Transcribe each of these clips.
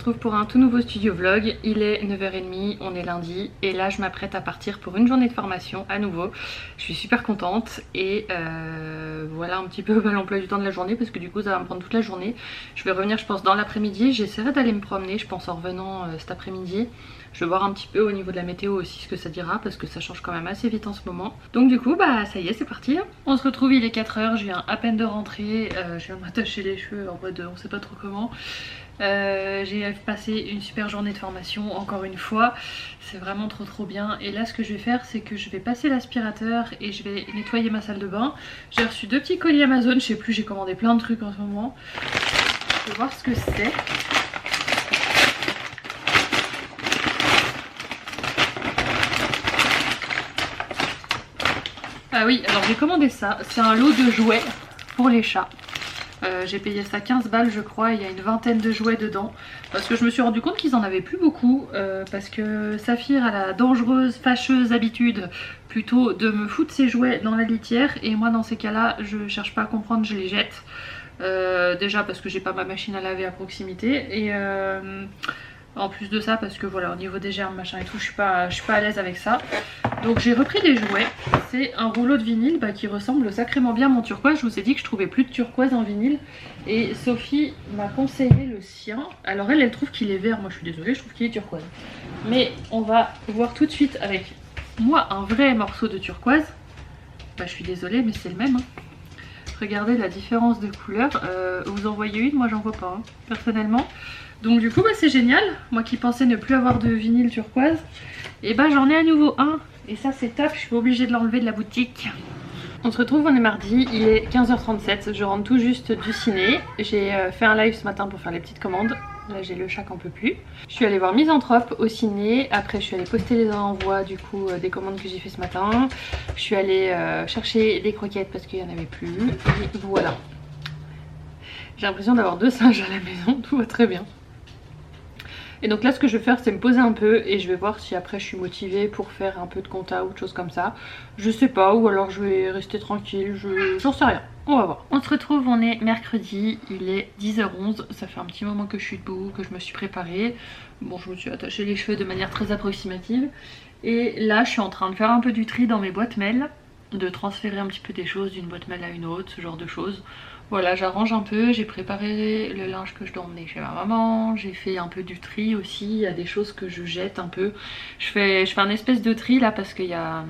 retrouve pour un tout nouveau studio vlog. Il est 9h30, on est lundi et là je m'apprête à partir pour une journée de formation à nouveau. Je suis super contente et voilà un petit peu l'emploi du temps de la journée parce que du coup ça va me prendre toute la journée. Je vais revenir je pense dans l'après-midi, j'essaierai d'aller me promener je pense en revenant cet après-midi. Je vais voir un petit peu au niveau de la météo aussi ce que ça dira parce que ça change quand même assez vite en ce moment. Donc du coup bah ça y est c'est parti. On se retrouve, il est 4h, je viens à peine de rentrer, je viens de m'attacher les cheveux en mode on sait pas trop comment. J'ai passé une super journée de formation encore une fois, c'est vraiment trop bien. Et là ce que je vais faire c'est que je vais passer l'aspirateur et je vais nettoyer ma salle de bain. J'ai reçu 2 petits colis Amazon, je sais plus, j'ai commandé plein de trucs en ce moment. Je vais voir ce que c'est. Ah oui, alors j'ai commandé ça, c'est un lot de jouets pour les chats. J'ai payé ça 15 balles je crois, il y a une vingtaine de jouets dedans. Parce que je me suis rendu compte qu'ils en avaient plus beaucoup. Parce que Saphir a la dangereuse, fâcheuse habitude plutôt de me foutre ses jouets dans la litière. Et moi dans ces cas là, je cherche pas à comprendre, je les jette. Déjà parce que j'ai pas ma machine à laver à proximité. Et en plus de ça parce que voilà au niveau des germes machin et tout je suis pas à l'aise avec ça. Donc j'ai repris des jouets. C'est un rouleau de vinyle qui ressemble sacrément bien à mon turquoise. Je vous ai dit que je trouvais plus de turquoise en vinyle. Et Sophie m'a conseillé le sien. Alors elle trouve qu'il est vert. Moi je suis désolée, je trouve qu'il est turquoise. Mais on va voir tout de suite avec moi un vrai morceau de turquoise. Bah je suis désolée mais c'est le même. Regardez la différence de couleur. Vous en voyez une, moi j'en vois pas personnellement. Donc du coup bah, c'est génial. Moi qui pensais ne plus avoir de vinyle turquoise, et bah j'en ai à nouveau un. Et ça c'est top, je suis obligée de l'enlever de la boutique. On se retrouve, on est mardi, il est 15h37, je rentre tout juste du ciné. J'ai fait un live ce matin pour faire les petites commandes. Là j'ai le chat qu'en peut plus. Je suis allée voir Misanthrope au ciné. Après je suis allée poster les envois du coup des commandes que j'ai fait ce matin. Je suis allée chercher des croquettes parce qu'il n'y en avait plus. Et voilà. J'ai l'impression d'avoir 2 singes à la maison, tout va très bien. Et donc là ce que je vais faire c'est me poser un peu et je vais voir si après je suis motivée pour faire un peu de compta ou de choses comme ça. Je sais pas, ou alors je vais rester tranquille, j'en sais rien. On va voir. On se retrouve, on est mercredi, il est 10h11, ça fait un petit moment que je suis debout, que je me suis préparée. Bon je me suis attaché les cheveux de manière très approximative. Et là je suis en train de faire un peu du tri dans mes boîtes mail, de transférer un petit peu des choses d'une boîte mail à une autre, ce genre de choses. Voilà, j'arrange un peu, j'ai préparé le linge que je dois emmener chez ma maman, j'ai fait un peu du tri aussi, il y a des choses que je jette un peu. Je fais un espèce de tri là parce qu'il y a...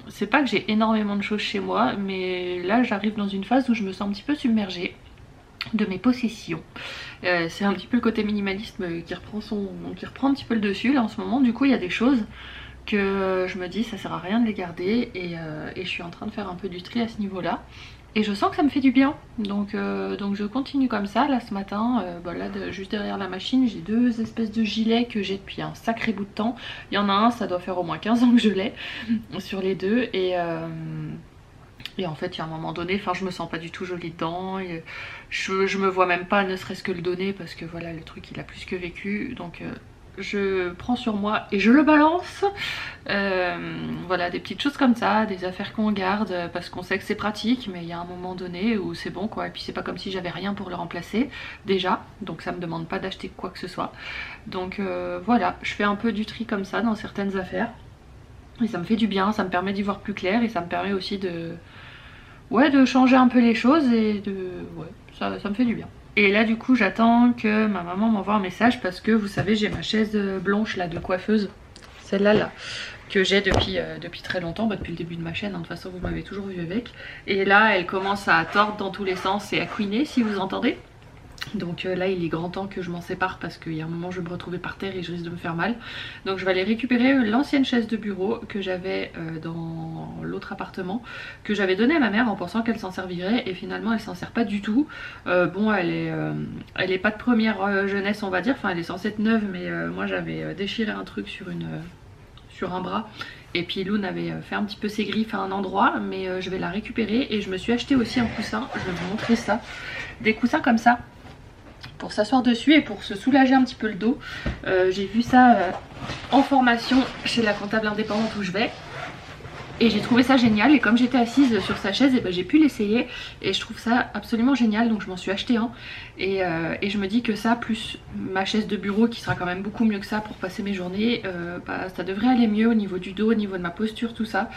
C'est pas que j'ai énormément de choses chez moi, mais là j'arrive dans une phase où je me sens un petit peu submergée de mes possessions. C'est un petit peu le côté minimalisme qui reprend un petit peu le dessus là en ce moment. Du coup il y a des choses que je me dis ça sert à rien de les garder et je suis en train de faire un peu du tri à ce niveau là. Et je sens que ça me fait du bien, donc je continue comme ça. Là ce matin, juste derrière la machine, j'ai 2 espèces de gilets que j'ai depuis un sacré bout de temps. Il y en a un, ça doit faire au moins 15 ans que je l'ai sur les 2 et en fait il y a un moment donné, enfin je me sens pas du tout jolie dedans et je me vois même pas ne serait-ce que le donner parce que voilà le truc il a plus que vécu, donc je prends sur moi et je le balance. Voilà des petites choses comme ça, des affaires qu'on garde parce qu'on sait que c'est pratique, mais il y a un moment donné où c'est bon quoi. Et puis c'est pas comme si j'avais rien pour le remplacer déjà, donc ça me demande pas d'acheter quoi que ce soit. Donc voilà, je fais un peu du tri comme ça dans certaines affaires et ça me fait du bien, ça me permet d'y voir plus clair et ça me permet aussi de changer un peu les choses et ça me fait du bien. Et là du coup j'attends que ma maman m'envoie un message parce que vous savez j'ai ma chaise blanche là de coiffeuse, celle-là là, que j'ai depuis très longtemps, depuis le début de ma chaîne, de toute façon vous m'avez toujours vu avec. Et là elle commence à tordre dans tous les sens et à couiner si vous entendez. Donc là il est grand temps que je m'en sépare parce qu'il y a un moment je vais me retrouver par terre et je risque de me faire mal. Donc je vais aller récupérer l'ancienne chaise de bureau que j'avais dans l'autre appartement, que j'avais donnée à ma mère en pensant qu'elle s'en servirait et finalement elle s'en sert pas du tout. Bon elle est pas de première jeunesse on va dire, enfin elle est censée être neuve mais moi j'avais déchiré un truc sur un bras. Et puis Loun avait fait un petit peu ses griffes à un endroit, mais je vais la récupérer. Et je me suis acheté aussi un coussin, je vais vous montrer ça, des coussins comme ça pour s'asseoir dessus et pour se soulager un petit peu le dos. J'ai vu ça en formation chez la comptable indépendante où je vais. Et j'ai trouvé ça génial, et comme j'étais assise sur sa chaise, et ben j'ai pu l'essayer et je trouve ça absolument génial, donc je m'en suis acheté un. Et je me dis que ça, plus ma chaise de bureau qui sera quand même beaucoup mieux que ça pour passer mes journées, bah, ça devrait aller mieux au niveau du dos, au niveau de ma posture, tout ça.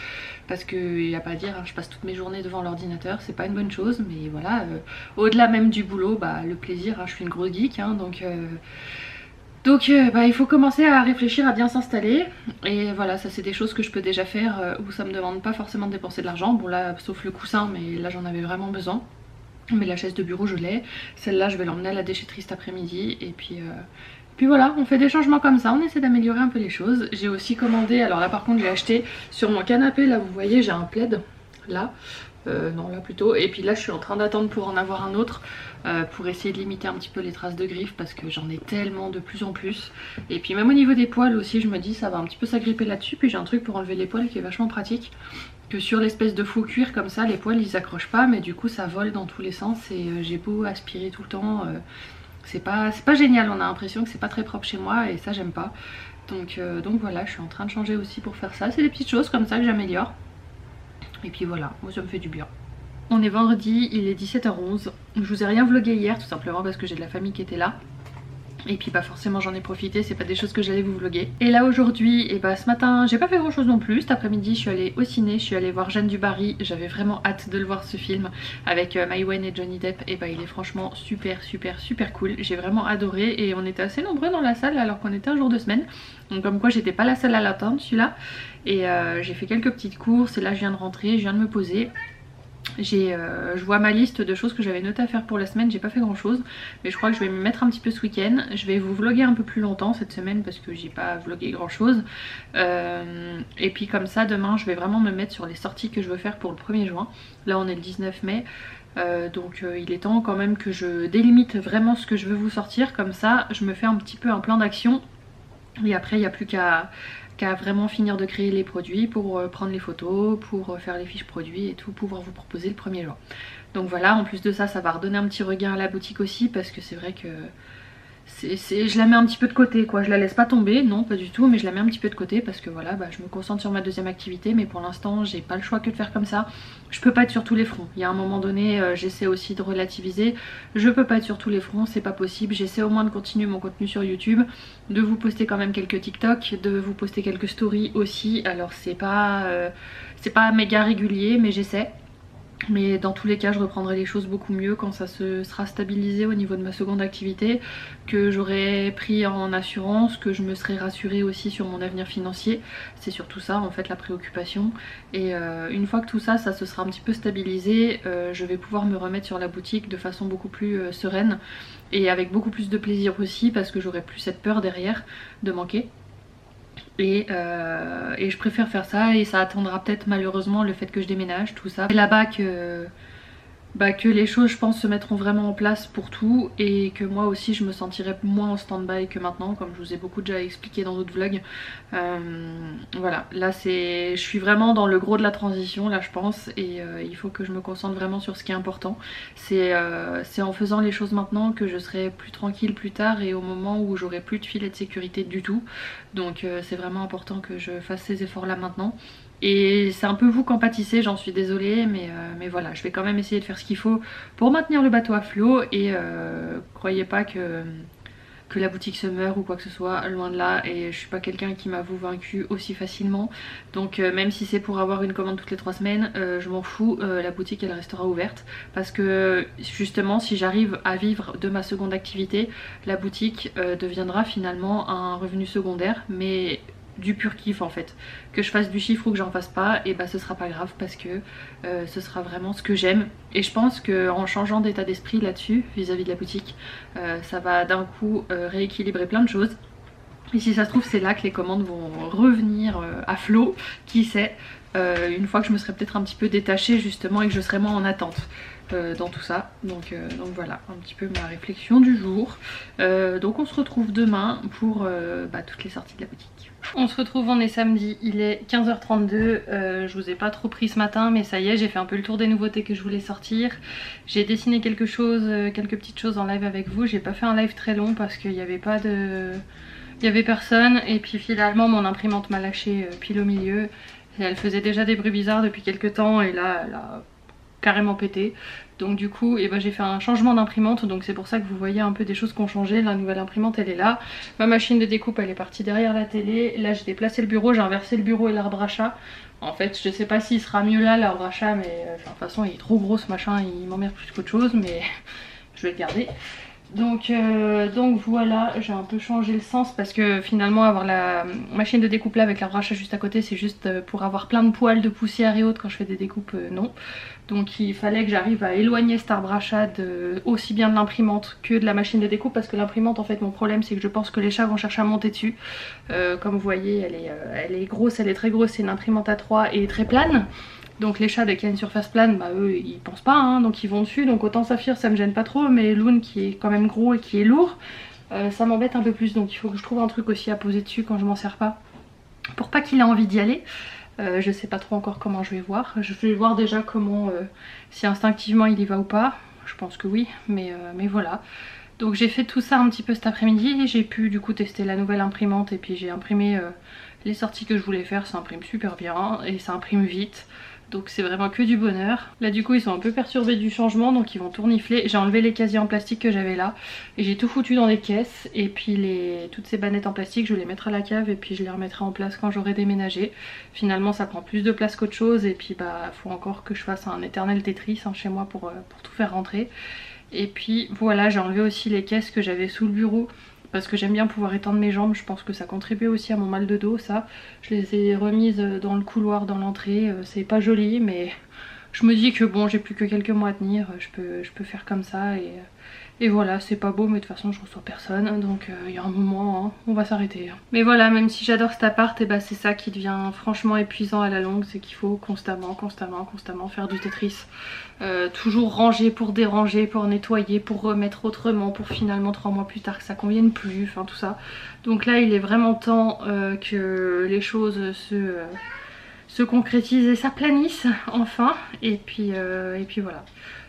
Parce qu'il n'y a pas à dire, hein, je passe toutes mes journées devant l'ordinateur, c'est pas une bonne chose, mais voilà, au-delà même du boulot, bah, le plaisir, hein, je suis une grosse geek, hein, donc bah, il faut commencer à réfléchir à bien s'installer. Et voilà, ça c'est des choses que je peux déjà faire où ça me demande pas forcément de dépenser de l'argent. Bon là, sauf le coussin, mais là j'en avais vraiment besoin. Mais la chaise de bureau je l'ai. Celle-là je vais l'emmener à la déchetterie cet après-midi. Et puis voilà, on fait des changements comme ça, on essaie d'améliorer un peu les choses. J'ai aussi commandé, alors là par contre j'ai acheté sur mon canapé, là vous voyez j'ai un plaid, là. Non là plutôt, et puis là je suis en train d'attendre pour en avoir un autre pour essayer de limiter un petit peu les traces de griffes parce que j'en ai tellement de plus en plus. Et puis même au niveau des poils aussi je me dis ça va un petit peu s'agripper là-dessus, puis j'ai un truc pour enlever les poils qui est vachement pratique, que sur l'espèce de faux cuir comme ça les poils ils s'accrochent pas mais du coup ça vole dans tous les sens et j'ai beau aspirer tout le temps, c'est pas génial, on a l'impression que c'est pas très propre chez moi et ça j'aime pas. Donc voilà, je suis en train de changer aussi pour faire ça, c'est des petites choses comme ça que j'améliore. Et puis voilà, moi ça me fait du bien. On est vendredi, il est 17h11. Je vous ai rien vlogué hier tout simplement parce que j'ai de la famille qui était là. Et puis bah forcément j'en ai profité, c'est pas des choses que j'allais vous vloguer. Et là aujourd'hui, et bah ce matin j'ai pas fait grand chose non plus. Cet après-midi je suis allée au ciné, je suis allée voir Jeanne du Barry. J'avais vraiment hâte de le voir ce film avec Maïwenn et Johnny Depp. Et bah il est franchement super cool. J'ai vraiment adoré et on était assez nombreux dans la salle alors qu'on était un jour de semaine. Donc comme quoi j'étais pas la seule à l'attendre celui-là. Et j'ai fait quelques petites courses et là je viens de rentrer, je viens de me poser. Je vois ma liste de choses que j'avais notées à faire pour la semaine, j'ai pas fait grand chose mais je crois que je vais me mettre un petit peu ce week-end. Je vais vous vlogger un peu plus longtemps cette semaine parce que j'ai pas vlogué grand chose et puis comme ça demain je vais vraiment me mettre sur les sorties que je veux faire pour le 1er juin. Là on est le 19 mai donc il est temps quand même que je délimite vraiment ce que je veux vous sortir, comme ça je me fais un petit peu un plan d'action et après il n'y a plus qu'à vraiment finir de créer les produits pour prendre les photos, pour faire les fiches produits et tout, pouvoir vous proposer le 1er juin. Donc voilà, en plus de ça, ça va redonner un petit regain à la boutique aussi parce que c'est vrai que je la mets un petit peu de côté quoi, je la laisse pas tomber, non pas du tout, mais je la mets un petit peu de côté parce que voilà, bah, je me concentre sur ma deuxième activité, mais pour l'instant j'ai pas le choix que de faire comme ça. Je peux pas être sur tous les fronts, il y a un moment donné j'essaie aussi de relativiser, je peux pas être sur tous les fronts, c'est pas possible, j'essaie au moins de continuer mon contenu sur YouTube, de vous poster quand même quelques TikTok, de vous poster quelques stories aussi, alors c'est pas méga régulier mais j'essaie. Mais dans tous les cas je reprendrai les choses beaucoup mieux quand ça se sera stabilisé au niveau de ma seconde activité, que j'aurai pris en assurance, que je me serai rassurée aussi sur mon avenir financier. C'est surtout ça en fait la préoccupation. Et une fois que tout ça se sera un petit peu stabilisé, je vais pouvoir me remettre sur la boutique de façon beaucoup plus sereine et avec beaucoup plus de plaisir aussi parce que j'aurai plus cette peur derrière de manquer. Et je préfère faire ça et ça attendra peut-être malheureusement le fait que je déménage, tout ça. C'est là-bas que les choses je pense se mettront vraiment en place pour tout et que moi aussi je me sentirai moins en stand-by que maintenant, comme je vous ai beaucoup déjà expliqué dans d'autres vlogs. Voilà, là je suis vraiment dans le gros de la transition là je pense, et il faut que je me concentre vraiment sur ce qui est important. C'est en faisant les choses maintenant que je serai plus tranquille plus tard et au moment où j'aurai plus de filet de sécurité du tout. Donc c'est vraiment important que je fasse ces efforts là maintenant. Et c'est un peu vous qu'en pâtissez, j'en suis désolée, mais voilà, je vais quand même essayer de faire ce qu'il faut pour maintenir le bateau à flot. Et croyez pas que la boutique se meurt ou quoi que ce soit, loin de là. Et je suis pas quelqu'un qui m'avoue vaincu aussi facilement. Donc même si c'est pour avoir une commande toutes les 3 semaines, je m'en fous, la boutique elle restera ouverte. Parce que justement si j'arrive à vivre de ma seconde activité, la boutique deviendra finalement un revenu secondaire, mais du pur kiff en fait. Que je fasse du chiffre ou que j'en fasse pas, et bah ce sera pas grave parce que ce sera vraiment ce que j'aime. Et je pense qu'en changeant d'état d'esprit là-dessus vis-à-vis de la boutique, ça va d'un coup rééquilibrer plein de choses. Et si ça se trouve c'est là que les commandes vont revenir à flot, qui sait, une fois que je me serai peut-être un petit peu détachée justement et que je serai moins en attente dans tout ça. Donc voilà un petit peu ma réflexion du jour. Donc on se retrouve demain pour toutes les sorties de la boutique. On se retrouve, on est samedi, il est 15h32, je vous ai pas trop pris ce matin mais ça y est, j'ai fait un peu le tour des nouveautés que je voulais sortir. J'ai dessiné quelques petites choses en live avec vous, j'ai pas fait un live très long parce qu'il n'y avait pas de... Il y avait personne et puis finalement mon imprimante m'a lâché pile au milieu Et elle faisait déjà des bruits bizarres depuis quelques temps et là elle a carrément pété. Donc du coup j'ai fait un changement d'imprimante, donc c'est pour ça que vous voyez un peu des choses qui ont changé. La nouvelle imprimante elle est là, ma machine de découpe elle est partie derrière la télé. Là j'ai déplacé le bureau, j'ai inversé le bureau et l'arbre à chat. En fait je sais pas s'il sera mieux là l'arbre à chat, mais de toute façon il est trop gros ce machin, il m'emmerde plus qu'autre chose, mais je vais le garder. Donc voilà, j'ai un peu changé le sens parce que finalement avoir la machine de découpe là avec l'arbre à chat juste à côté, c'est juste pour avoir plein de poils de poussière et autres quand je fais des découpes, non. Donc il fallait que j'arrive à éloigner cet arbre à chat aussi bien de l'imprimante que de la machine de découpe, parce que l'imprimante en fait mon problème c'est que je pense que les chats vont chercher à monter dessus. Comme vous voyez elle est grosse, elle est très grosse, c'est une imprimante A3 et très plane. Donc les chats dès qu'il y a une surface plane, bah eux ils pensent pas hein, donc ils vont dessus. Donc autant Saphir ça me gêne pas trop, mais Loon qui est quand même gros et qui est lourd, ça m'embête un peu plus. Donc il faut que je trouve un truc aussi à poser dessus quand je m'en sers pas, pour pas qu'il ait envie d'y aller. Je sais pas trop encore comment je vais voir. Je vais voir déjà comment, si instinctivement il y va ou pas. Je pense que oui, mais voilà. Donc j'ai fait tout ça un petit peu cet après-midi. J'ai pu du coup tester la nouvelle imprimante et puis j'ai imprimé les sorties que je voulais faire. Ça imprime super bien et ça imprime vite. Donc c'est vraiment que du bonheur. Là du coup ils sont un peu perturbés du changement, donc ils vont tournifler. J'ai enlevé les casiers en plastique que j'avais là et j'ai tout foutu dans des caisses. Et puis toutes ces bannettes en plastique je vais les mettre à la cave et puis je les remettrai en place quand j'aurai déménagé. Finalement ça prend plus de place qu'autre chose et puis bah faut encore que je fasse un éternel Tetris hein, chez moi pour tout faire rentrer. Et puis voilà, j'ai enlevé aussi les caisses que j'avais sous le bureau parce que j'aime bien pouvoir étendre mes jambes. Je pense que ça contribue aussi à mon mal de dos, ça. Je les ai remises dans le couloir, dans l'entrée. C'est pas joli, mais je me dis que bon, j'ai plus que quelques mois à tenir. Je peux faire comme ça et voilà, c'est pas beau, mais de toute façon je reçois personne, donc il y a un moment, hein, on va s'arrêter. Mais voilà, même si j'adore cet appart, et bah c'est ça qui devient franchement épuisant à la longue, c'est qu'il faut constamment faire du Tetris. Toujours ranger pour déranger, pour nettoyer, pour remettre autrement, pour finalement 3 mois plus tard que ça convienne plus, enfin tout ça. Donc là il est vraiment temps que les choses se concrétisent et s'aplanissent enfin, et puis voilà.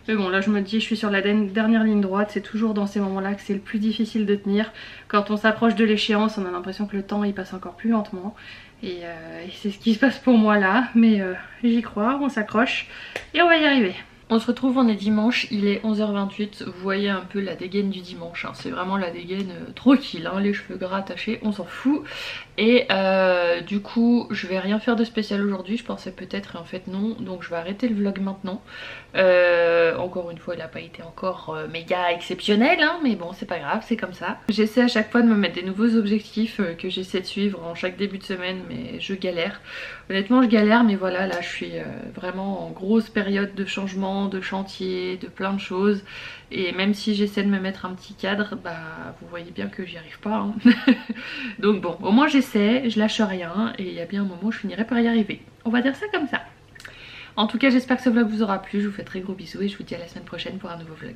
Mais bon là je me dis je suis sur la dernière ligne droite, c'est toujours dans ces moments là que c'est le plus difficile de tenir. Quand on s'approche de l'échéance on a l'impression que le temps il passe encore plus lentement. Et c'est ce qui se passe pour moi là, mais j'y crois, on s'accroche et on va y arriver. On se retrouve, on est dimanche, il est 11h28, vous voyez un peu la dégaine du dimanche, hein. C'est vraiment la dégaine tranquille, hein. Les cheveux gras attachés, on s'en fout. Et du coup je vais rien faire de spécial aujourd'hui, je pensais peut-être et en fait non, donc je vais arrêter le vlog maintenant. Encore une fois il n'a pas été encore méga exceptionnel hein, mais bon c'est pas grave, c'est comme ça. J'essaie à chaque fois de me mettre des nouveaux objectifs que j'essaie de suivre en chaque début de semaine, mais je galère. Honnêtement je galère, mais voilà là je suis vraiment en grosse période de changement, de chantier, de plein de choses. Et même si j'essaie de me mettre un petit cadre, bah vous voyez bien que j'y arrive pas hein. Donc bon, au moins j'essaie, je lâche rien et il y a bien un moment où je finirai par y arriver. On va dire ça comme ça. En tout cas j'espère que ce vlog vous aura plu, je vous fais très gros bisous et je vous dis à la semaine prochaine pour un nouveau vlog.